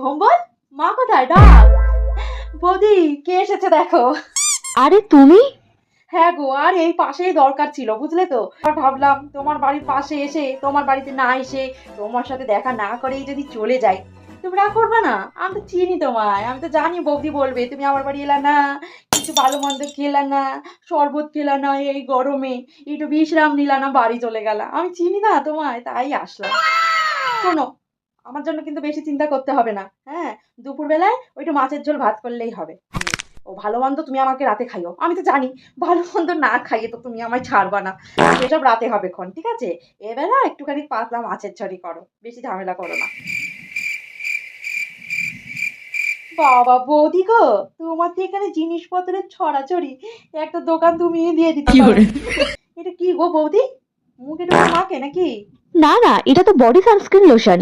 ভম্বল, মা কোথায়? ডাক। বৌদি, কে এসেছে দেখো। আরে তুমি? হ্যাঁ গো, আর এই পাশেই দরকার ছিল, বুঝলে তো। আর ভাবলাম তোমার বাড়ির পাশে এসে তোমার বাড়িতে না এসে তোমার সাথে দেখা না করেই যদি চলে যাই, তুমি রাগ করবে না? আমি তো চিনি তোমায়, আমি তো জানি বৌদি বলবে তুমি আমার বাড়ি এলা না, কিছু ভালো মন্দ খেলা না, শরবত খেলা না এই গরমে, একটু বিশ্রাম নিলা না, বাড়ি চলে গেলা। আমি চিনি না তোমায়, তাই আসলাম। শোনো, আমার জন্য কিন্তু বেশি চিন্তা করতে হবে না, হ্যাঁ? দুপুরবেলায় ওইটু মাছের ঝোল ভাত করলেই হবে। ও ভালো মন্দ তুমি আমাকে রাতে খাইও, আমি তো জানি ভালো মন্দ না খাইয়ে তো তুমি আমায় ছাড়বা না। সেসব রাতে হবে খন, ঠিক আছে? এবেলা একটুখানি পাতলা মাছের ঝোলই করো, বেশি ঝামেলা করো না। বাবা বৌদি গো, তোমার তো এখানে জিনিসপত্রের ছড়াছড়ি, একটা দোকান তুমি দিয়ে দিতে পারো। এটা কি গো বৌদি, মুখে টুকে মাখে নাকি? না না, এটা তো বডি সানস্ক্রিন লোশন।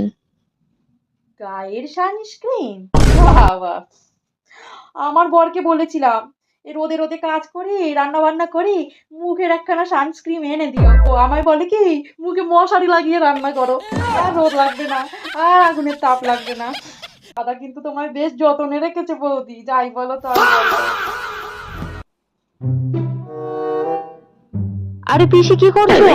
গায়ের সানস্ক্রিন? বাবা, আমার বরকে বলেছিলাম এ রোদে রোদে কাজ করি, রান্না বান্না করি, মুখের একখানা সানস্ক্রিন এনে দিও। ও আমায় বলে কি, মুখে মশারি লাগিয়ে রান্না করো, আর রোদ লাগবে না, আর আগুনের তাপ লাগবে না। দাদা কিন্তু তোমায় বেশ যতনে রেখেছে বৌদি, যাই বলো তাই বলো। আরে পিসি, কি করছো?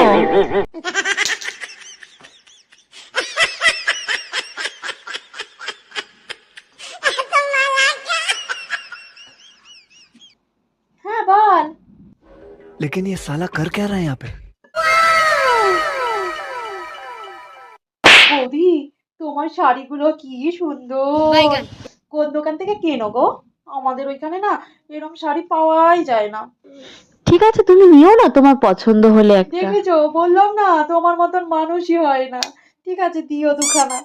হ্যাঁ বল। लेकिन ये साला कर क्या रहा है यहाँ पे? বৌদি, তোমার শাড়িগুলো কি সুন্দর, কোন দোকান থেকে কেনো গো? আমাদের ওইখানে না এরকম শাড়ি পাওয়াই যায় না। ঠিক আছে, তুমি নিও না, তোমার পছন্দ হলে একটা। দেখেছো, বললাম না তোমার মতন মানুষই হয় না। ঠিক আছে, দিও দুখানা।